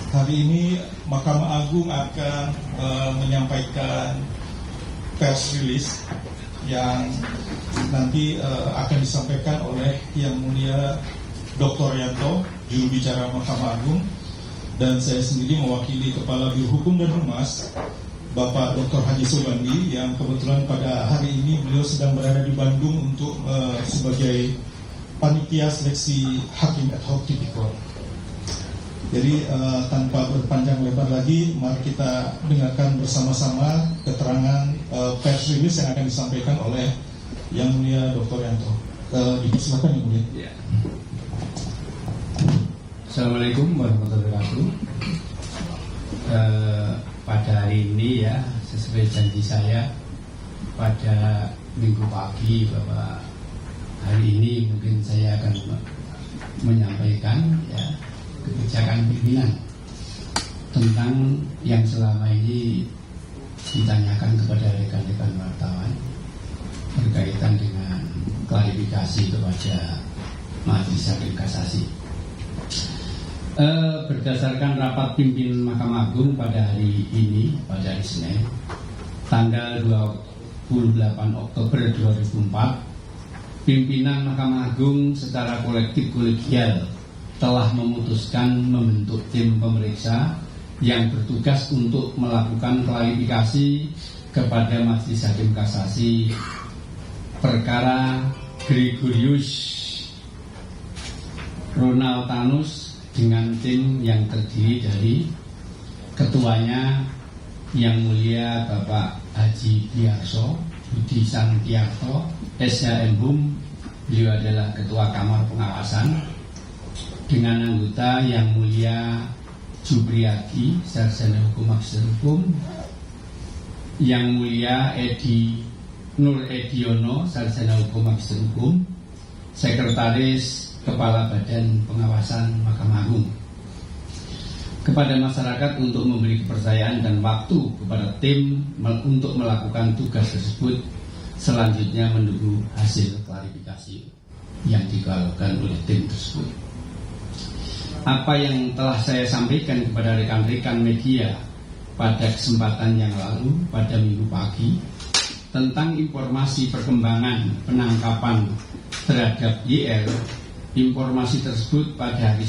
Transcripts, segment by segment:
Hari ini Mahkamah Agung akan menyampaikan press release yang nanti akan disampaikan oleh Yang Mulia Dr. Yanto, juru bicara Mahkamah Agung, dan saya sendiri mewakili Kepala Biro Hukum dan Humas, Bapak Dr. Haji Sobandi, yang kebetulan pada hari ini beliau sedang berada di Bandung untuk sebagai panitia seleksi hakim ad hoc tipikor. Jadi tanpa berpanjang lebar lagi, mari kita dengarkan bersama-sama keterangan press release yang akan disampaikan oleh Yang Mulia Dr. Yanto. Dipersilakan Yang Mulia. Ya. Assalamualaikum warahmatullahi wabarakatuh. Pada hari ini ya, sesuai janji saya pada minggu pagi bahwa hari ini mungkin saya akan menyampaikan ya kebijakan pimpinan tentang yang selama ini ditanyakan kepada rekan-rekan wartawan berkaitan dengan klarifikasi kepada Majelis Hakim Kasasi. Berdasarkan rapat pimpinan Mahkamah Agung pada hari ini, pada hari Senin, tanggal 28 Oktober 2004, pimpinan Mahkamah Agung secara kolektif kolegial telah memutuskan membentuk tim pemeriksa yang bertugas untuk melakukan klarifikasi kepada Majelis Hakim Kasasi perkara Gregorius Ronaltanus dengan tim yang terdiri dari ketuanya Yang Mulia Bapak Haji Biarso Budi Santiarto, SHM, beliau adalah Ketua Kamar Pengawasan, dengan anggota Yang Mulia Jupriyadi, Sarjana Hukum Magister Hukum, Yang Mulia Edi Nur Ediono, Sarjana Hukum Magister Hukum, Sekretaris Kepala Badan Pengawasan Mahkamah Agung. Kepada masyarakat untuk memberi kepercayaan dan waktu kepada tim untuk melakukan tugas tersebut, selanjutnya menunggu hasil klarifikasi yang dilakukan oleh tim tersebut. Apa yang telah saya sampaikan kepada rekan-rekan media pada kesempatan yang lalu pada minggu pagi tentang informasi perkembangan penangkapan terhadap YR, informasi tersebut pada hari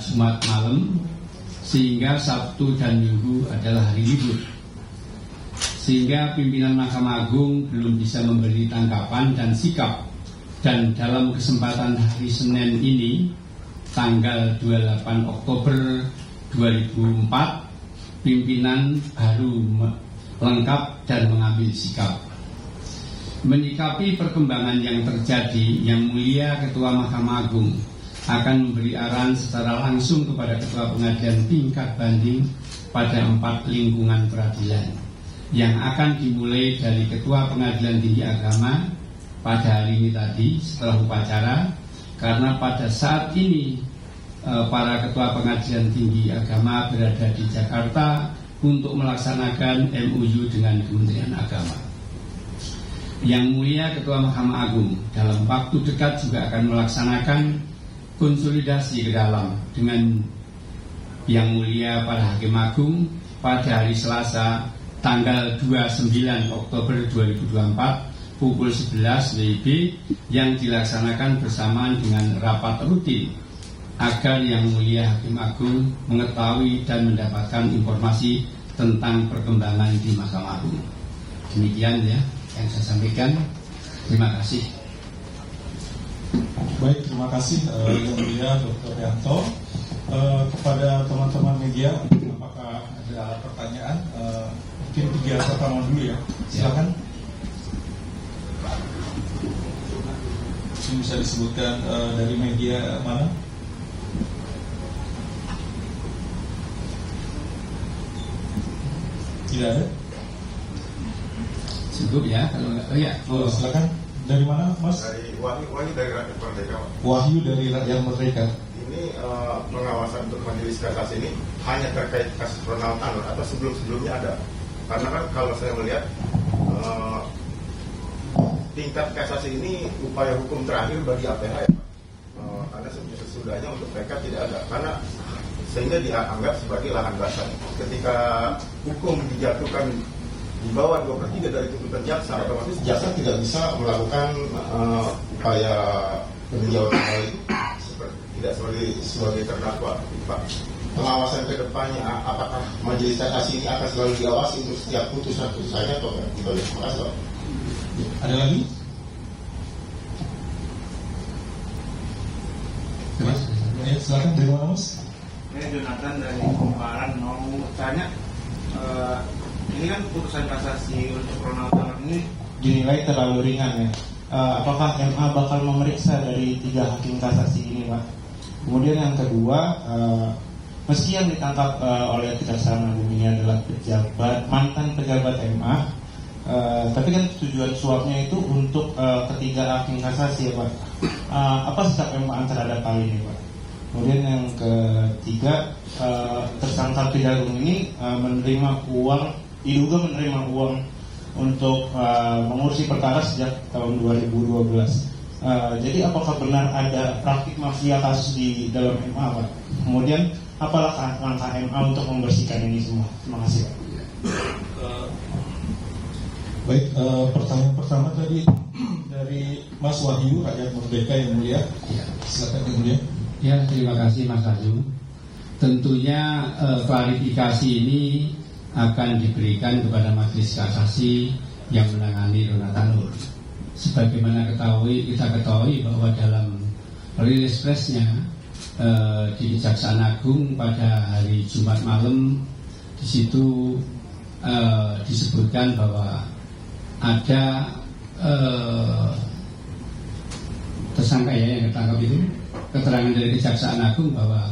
Jumat malam, sehingga Sabtu dan Minggu adalah hari libur, sehingga pimpinan Mahkamah Agung belum bisa memberi tanggapan dan sikap. Dan dalam kesempatan hari Senin ini, tanggal 28 Oktober 2004, pimpinan baru lengkap dan mengambil sikap. Menyikapi perkembangan yang terjadi, Yang Mulia Ketua Mahkamah Agung akan memberi arahan secara langsung kepada Ketua Pengadilan tingkat banding pada 4 lingkungan peradilan, yang akan dimulai dari Ketua Pengadilan Tinggi Agama pada hari ini tadi setelah upacara, karena pada saat ini para Ketua Pengadilan Tinggi Agama berada di Jakarta untuk melaksanakan MOU dengan Kementerian Agama. Yang Mulia Ketua Mahkamah Agung dalam waktu dekat juga akan melaksanakan konsolidasi ke dalam dengan Yang Mulia para Hakim Agung pada hari Selasa tanggal 29 Oktober 2024 pukul 11 WIB yang dilaksanakan bersamaan dengan rapat rutin agar Yang Mulia Hakim Agung mengetahui dan mendapatkan informasi tentang perkembangan di Mahkamah Agung. Demikian ya yang saya sampaikan. Terima kasih. Baik, terima kasih Yang Mulia Dr. Yanto. Kepada teman-teman media, apakah ada pertanyaan? Mungkin 3 pertama dulu ya. Silakan. Mungkin bisa disebutkan dari media mana? Tidak ada? Cukup ya, kalau nggak ya. Silakan. Dari mana, Mas? Dari Wahyu dari Rakyat Merdeka. Wahyu dari Rakyat Merdeka. Ini pengawasan untuk majelis kasasi ini hanya terkait kasus Ronaltanus atau sebelum-sebelumnya ada? Karena kan kalau saya melihat tingkat kasasi ini upaya hukum terakhir bagi APH ya, Pak. Karena sesudahnya untuk mereka tidak ada. Karena sehingga dianggap sebagai lahan basah. Ketika hukum dijatuhkan di bawah 2/3 dari tuntutan jaksa, otomatis jaksa tidak bisa melakukan upaya peninjauan kembali tidak sebagai terdakwa. Pak, pengawasan ke depannya, apakah majelis kasasi ini akan selalu diawasi untuk setiap putusannya atau tidak? Terima kasih, Pak. Ada lagi? Ya, silakan dari mana, Mas? Saya Jonathan dari Kumparan, mau tanya, ini kan putusan kasasi untuk Ronald Tanner ini dinilai terlalu ringan ya. Apakah MA bakal memeriksa dari 3 hakim kasasi ini, Pak? Kemudian yang kedua, meski yang ditangkap oleh Kejaksaan Agung ini adalah mantan pejabat MA, tapi kan tujuan suapnya itu untuk ketiga hakim kasasi ya, Pak. Apa sikap MA terhadap hal ini, Pak? Kemudian yang ketiga, tersangka Kejagung ini diduga menerima uang untuk mengurusi perkara sejak tahun 2012. Jadi apakah benar ada praktik mafia kasus di dalam MA, Pak? Kemudian apa langkah MA untuk membersihkan ini semua? Terima kasih, Pak. Baik, pertanyaan pertama tadi dari Mas Wahyu, rakyat merdeka yang mulia. Silakan yang mulia. Ya, terima kasih Mas Azu. Tentunya klarifikasi ini akan diberikan kepada majelis kasasi yang menangani Ronald Tanur. Sebagaimana kita ketahui bahwa dalam rilis pressnya di Kejaksaan Agung pada hari Jumat malam, di situ disebutkan bahwa ada tersangka yang ditangkap itu, keterangan dari Kejaksaan Agung bahwa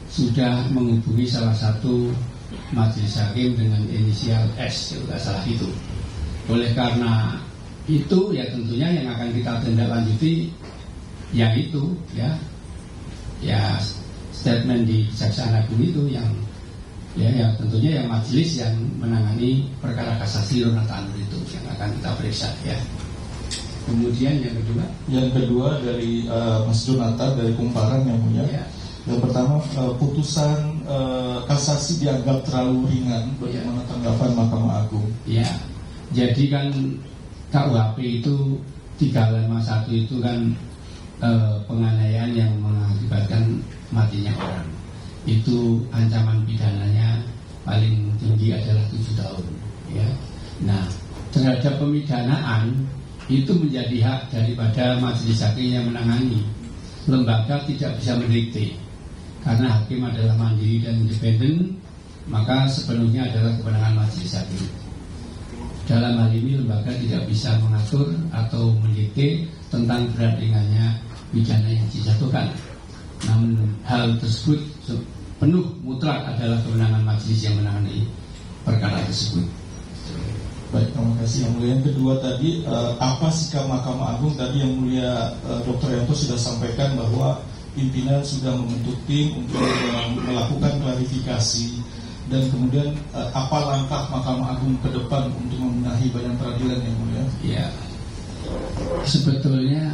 sudah menghubungi salah satu majelis hakim dengan inisial S, kalau tidak salah itu. Oleh karena itu ya tentunya yang akan kita tindak lanjuti yang itu ya statement di Kejaksaan Agung itu yang tentunya yang majelis yang menangani perkara kasasi Ronald Tanur itu yang akan kita periksa ya. Kemudian yang kedua dari Mas Jonathan dari Kumparan yang mulia. Ya. Yang pertama, putusan kasasi dianggap terlalu ringan. Bagaimana tanggapan Mahkamah Agung? Ya, jadi kan KUHP itu 351 itu kan penganiayaan yang mengakibatkan matinya orang. Itu ancaman pidananya paling tinggi adalah 7 tahun. Ya. Nah, terhadap pemidanaan itu menjadi hak daripada majelis hakim yang menangani. Lembaga tidak bisa mendikte. Karena hakim adalah mandiri dan independen, maka sepenuhnya adalah kewenangan majelis hakim. Dalam hal ini lembaga tidak bisa mengatur atau mendikte tentang berat ringannya pidana yang dijatuhkan. Namun hal tersebut penuh mutlak adalah kewenangan majelis yang menangani perkara tersebut. Baik, terima kasih yang mulia. Yang kedua tadi, apa sikap Mahkamah Agung? Tadi yang mulia Dr. Yanto sudah sampaikan bahwa pimpinan sudah membentuk tim untuk melakukan klarifikasi, dan kemudian apa langkah Mahkamah Agung ke depan untuk membenahi badan peradilan yang mulia? Ya, sebetulnya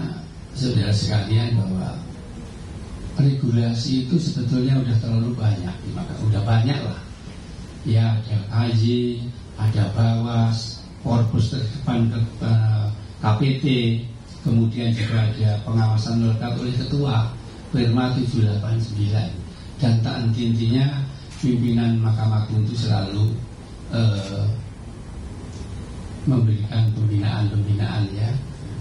saudara sekalian bahwa regulasi itu sebetulnya udah terlalu banyak, maka udah banyak lah. Ya, ada KJ, ada Bawas, Korpus terdepan KPT, kemudian juga ada pengawasan melekat oleh Ketua Perma 789, dan tak henti-hentinya pimpinan Mahkamah Agung itu selalu memberikan pembinaan ya.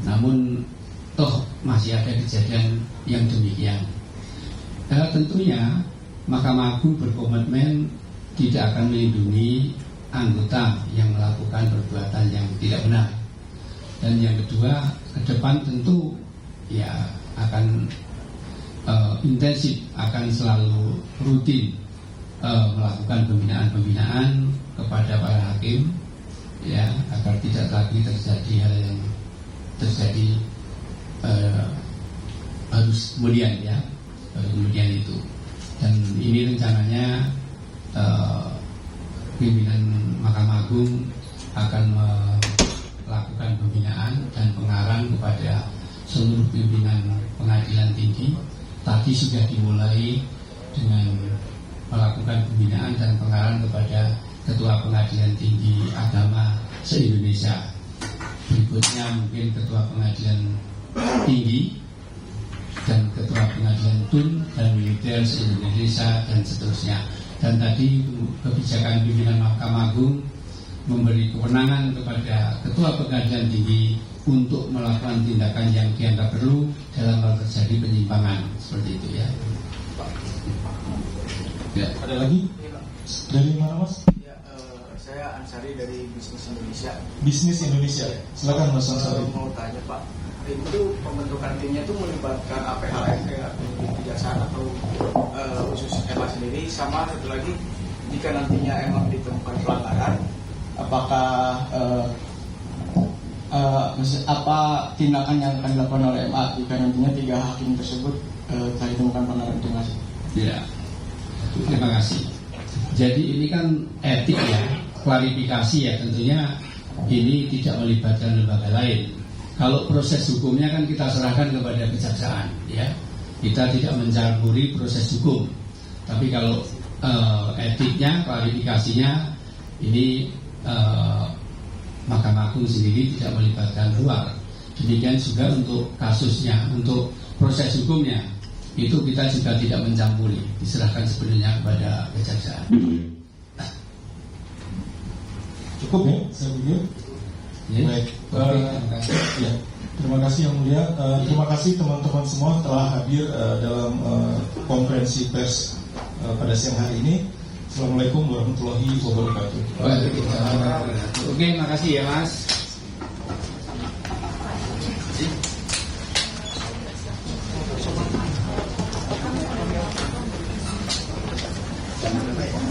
Namun toh masih ada kejadian yang demikian. Tentunya Mahkamah Agung berkomitmen tidak akan melindungi anggota yang melakukan perbuatan yang tidak benar. Dan yang kedua, ke depan tentu ya akan intensif, akan selalu rutin melakukan pembinaan kepada para hakim ya, agar tidak lagi terjadi hal yang terjadi harus kemudian itu. Dan ini rencananya pimpinan Mahkamah Agung akan melakukan pembinaan dan pengarahan kepada seluruh pimpinan pengadilan tinggi. Tadi sudah dimulai dengan melakukan pembinaan dan pengarahan kepada Ketua Pengadilan Tinggi Agama se-Indonesia. Berikutnya mungkin Ketua Pengadilan Tinggi dan Ketua Pengadilan Tun dan Militer se-Indonesia dan seterusnya. Dan tadi kebijakan pimpinan Mahkamah Agung memberi kewenangan kepada Ketua Pengadilan Tinggi untuk melakukan tindakan yang dianggap perlu dalam hal terjadi penyimpangan seperti itu ya. Ya. Ada lagi? Dari mana Mas? Ya, saya Ansari dari Bisnis Indonesia. Bisnis Indonesia. Silakan Mas Ansari. Mau tanya Pak, itu pembentukan timnya itu melibatkan APHN kayak kejaksaan atau khusus EMA sendiri, sama satu lagi jika nantinya EMA ditemukan pelanggaran, apakah apa tindakan yang akan dilakukan oleh EMA jika nantinya 3 hakim tersebut telah ditemukan pelanggaran? Terima kasih. Ya, terima kasih. Jadi ini kan etik ya, klarifikasi ya, tentunya ini tidak melibatkan lembaga lain. Kalau proses hukumnya kan kita serahkan kepada kejaksaan ya, kita tidak mencampuri proses hukum. Tapi kalau etiknya, klarifikasinya ini Mahkamah Agung sendiri tidak melibatkan luar. Demikian juga untuk kasusnya, untuk proses hukumnya itu kita juga tidak mencampuri, diserahkan sepenuhnya kepada kejaksaan. Cukup ya, saya pikir. Ya. Baik. Terima kasih. Ya. Terima kasih yang mulia. Terima kasih teman-teman semua telah hadir dalam konferensi pers pada siang hari ini. Assalamualaikum warahmatullahi wabarakatuh. Oke, makasih ya Mas. Jangan lupa ya.